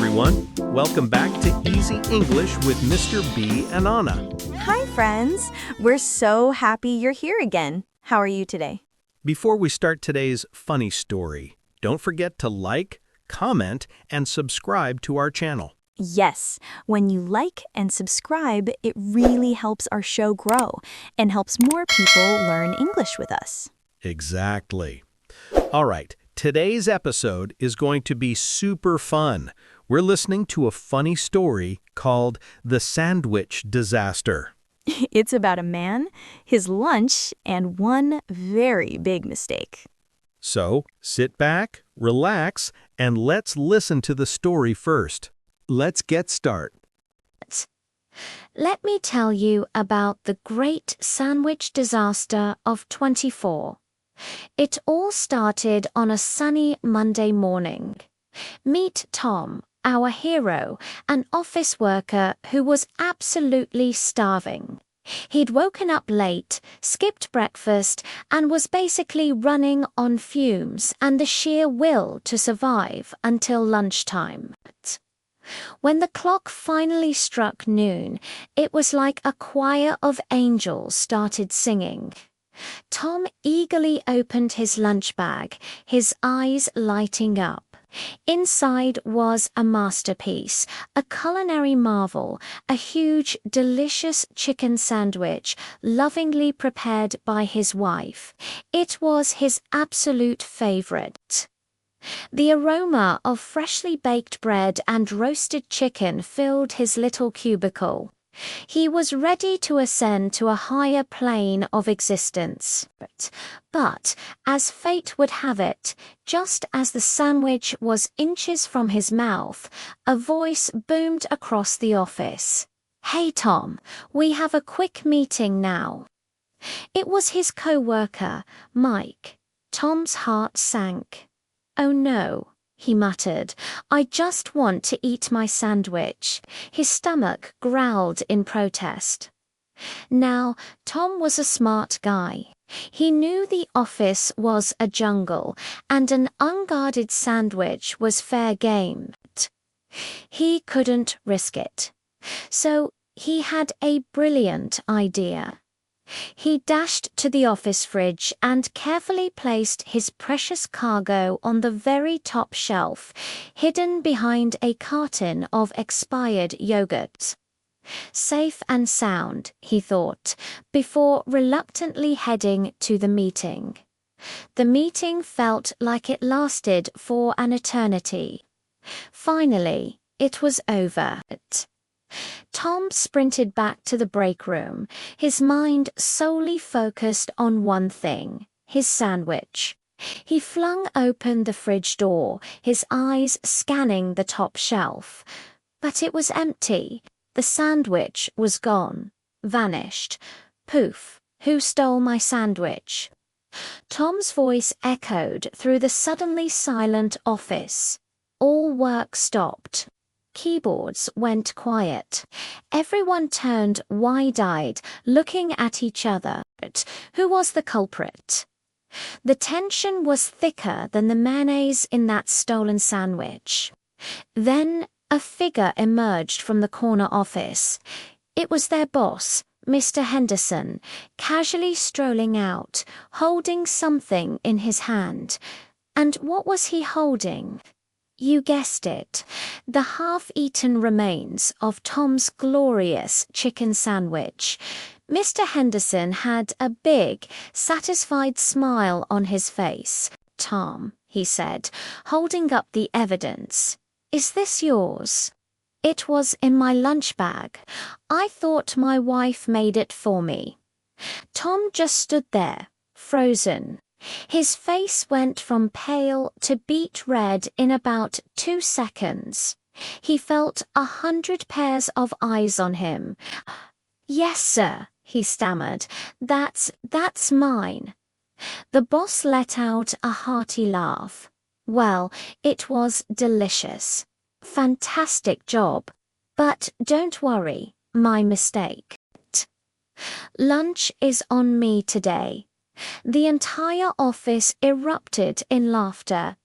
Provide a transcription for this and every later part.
everyone. Welcome back to Easy English with MrB and Anna. Hi, friends. We're so happy you're here again. How are you today? Before we start today's funny story, don't forget to like, comment, and subscribe to our channel. Yes, when you like and subscribe, it really helps our show grow and helps more people learn English with us. Exactly. All right, today's episode is going to be super fun. We're listening to a funny story called The Sandwich Disaster. It's about a man, his lunch, and one very big mistake. So, sit back, relax, and let's listen to the story first. Let's get started. Let me tell you about the great sandwich disaster of 24. It all started on a sunny Monday morning. Meet Tom, our hero, an office worker who was absolutely starving. He'd woken up late, skipped breakfast, and was basically running on fumes and the sheer will to survive until lunchtime. When the clock finally struck noon, it was like a choir of angels started singing. Tom eagerly opened his lunch bag, his eyes lighting up. Inside was a masterpiece, a culinary marvel, a huge, delicious chicken sandwich, lovingly prepared by his wife. It was his absolute favorite. The aroma of freshly baked bread and roasted chicken filled his little cubicle. He was ready to ascend to a higher plane of existence. But, as fate would have it, just as the sandwich was inches from his mouth, a voice boomed across the office. "Hey Tom, we have a quick meeting now." It was his co-worker, Mike. Tom's heart sank. "Oh no," he muttered. "I just want to eat my sandwich." His stomach growled in protest. Now, Tom was a smart guy. He knew the office was a jungle, and an unguarded sandwich was fair game. He couldn't risk it. So he had a brilliant idea. He dashed to the office fridge and carefully placed his precious cargo on the very top shelf, hidden behind a carton of expired yogurt. Safe and sound, he thought, before reluctantly heading to the meeting. The meeting felt like it lasted for an eternity. Finally, it was over. Tom sprinted back to the break room, his mind solely focused on one thing, his sandwich. He flung open the fridge door, his eyes scanning the top shelf. But it was empty. The sandwich was gone, vanished. Poof, who stole my sandwich? Tom's voice echoed through the suddenly silent office. All work stopped. Keyboards went quiet. Everyone turned wide-eyed, looking at each other. Who was the culprit? The tension was thicker than the mayonnaise in that stolen sandwich. Then a figure emerged from the corner office. It was their boss, Mr. Henderson, casually strolling out, holding something in his hand. And what was he holding? You guessed it, the half-eaten remains of Tom's glorious chicken sandwich. Mr. Henderson had a big, satisfied smile on his face. "Tom," he said, holding up the evidence, "is this yours?" "It was in my lunch bag. I thought my wife made it for me." Tom just stood there, frozen. His face went from pale to beet red in about 2 seconds. He felt 100 pairs of eyes on him. "Yes, sir," he stammered. That's mine." The boss let out a hearty laugh. "Well, it was delicious. Fantastic job. But don't worry, my mistake. Lunch is on me today." The entire office erupted in laughter.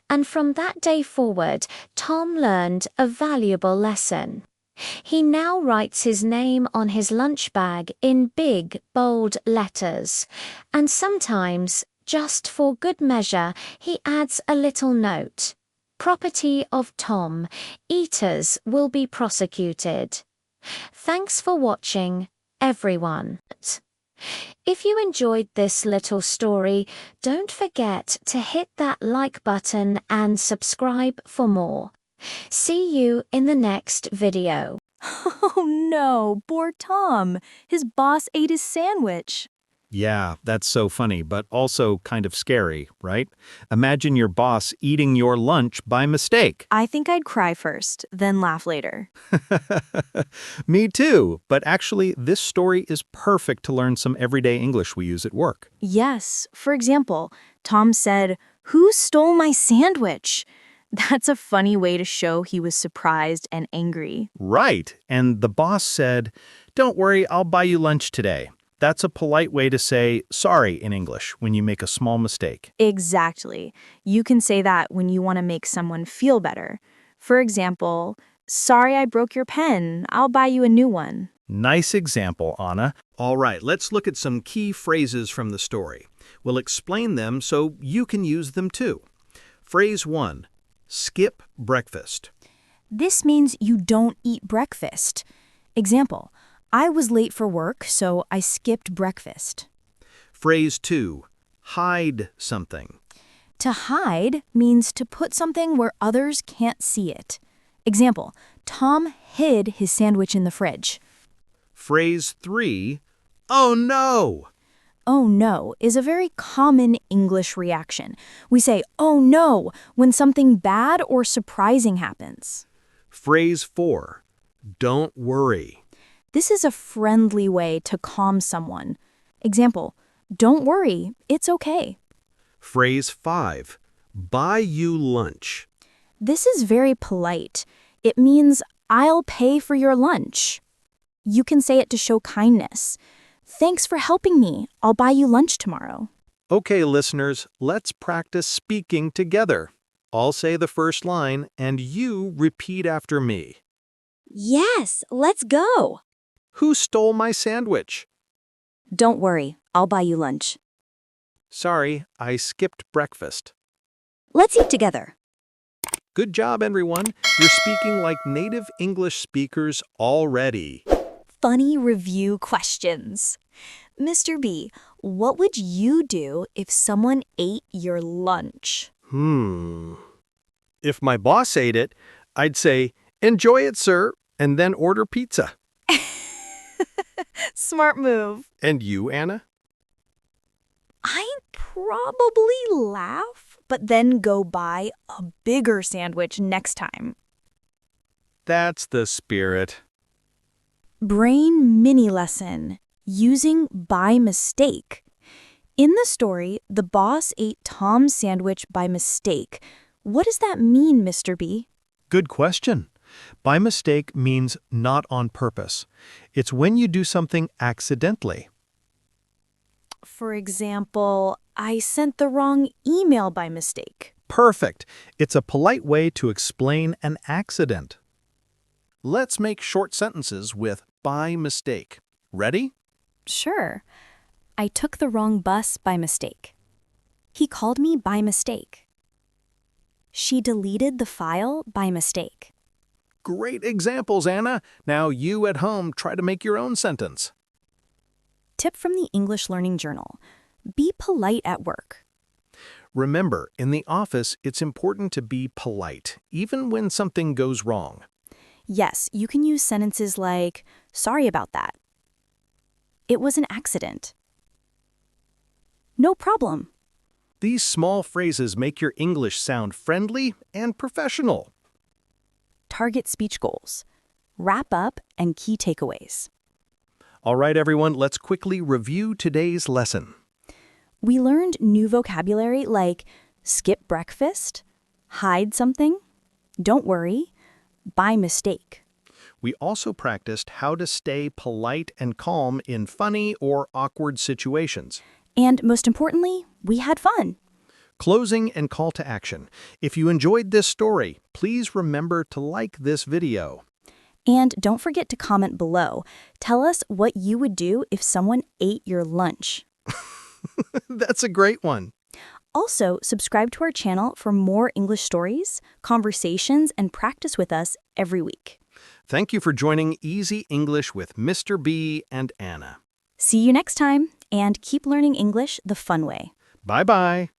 And from that day forward, Tom learned a valuable lesson. He now writes his name on his lunch bag in big, bold letters. And sometimes, just for good measure, he adds a little note. Property of Tom. Eaters will be prosecuted. Thanks for watching, everyone. If you enjoyed this little story, don't forget to hit that like button and subscribe for more. See you in the next video. Oh no, poor Tom. His boss ate his sandwich. Yeah, that's so funny, but also kind of scary, right? Imagine your boss eating your lunch by mistake. I think I'd cry first, then laugh later. Me too, but actually, this story is perfect to learn some everyday English we use at work. Yes, for example, Tom said, "Who stole my sandwich?" That's a funny way to show he was surprised and angry. Right, and the boss said, "Don't worry, I'll buy you lunch today." That's a polite way to say sorry in English when you make a small mistake. Exactly. You can say that when you want to make someone feel better. For example, "Sorry I broke your pen. I'll buy you a new one." Nice example, Anna. All right, let's look at some key phrases from the story. We'll explain them so you can use them too. Phrase 1, skip breakfast. This means you don't eat breakfast. Example, "I was late for work, so I skipped breakfast." Phrase 2, hide something. To hide means to put something where others can't see it. Example, Tom hid his sandwich in the fridge. Phrase 3, oh no! Oh no is a very common English reaction. We say, "Oh no," when something bad or surprising happens. Phrase 4, don't worry. This is a friendly way to calm someone. Example, "Don't worry, it's okay." Phrase 5, buy you lunch. This is very polite. It means, "I'll pay for your lunch." You can say it to show kindness. "Thanks for helping me. I'll buy you lunch tomorrow." Okay, listeners, let's practice speaking together. I'll say the first line, and you repeat after me. Yes, let's go. Who stole my sandwich? Don't worry, I'll buy you lunch. Sorry, I skipped breakfast. Let's eat together. Good job, everyone. You're speaking like native English speakers already. Funny review questions. Mr. B, what would you do if someone ate your lunch? If my boss ate it, I'd say, enjoy it, sir, and then order pizza. Smart move. And you, Anna? I'd probably laugh, but then go buy a bigger sandwich next time. That's the spirit. Brain mini lesson. Using by mistake. In the story, the boss ate Tom's sandwich by mistake. What does that mean, Mr. B? Good question. By mistake means not on purpose. It's when you do something accidentally. For example, I sent the wrong email by mistake. Perfect. It's a polite way to explain an accident. Let's make short sentences with by mistake. Ready? Sure. I took the wrong bus by mistake. He called me by mistake. She deleted the file by mistake. Great examples, Anna. Now you at home try to make your own sentence. Tip from the English Learning Journal. Be polite at work. Remember, in the office, it's important to be polite, even when something goes wrong. Yes, you can use sentences like, "Sorry about that." "It was an accident." "No problem." These small phrases make your English sound friendly and professional. Target speech goals. Wrap up and key takeaways. All right, everyone, let's quickly review today's lesson. We learned new vocabulary like skip breakfast, hide something, don't worry, by mistake. We also practiced how to stay polite and calm in funny or awkward situations. And most importantly, we had fun. Closing and call to action. If you enjoyed this story, please remember to like this video. And don't forget to comment below. Tell us what you would do if someone ate your lunch. That's a great one. Also, subscribe to our channel for more English stories, conversations, and practice with us every week. Thank you for joining Easy English with Mr. B and Anna. See you next time, and keep learning English the fun way. Bye-bye.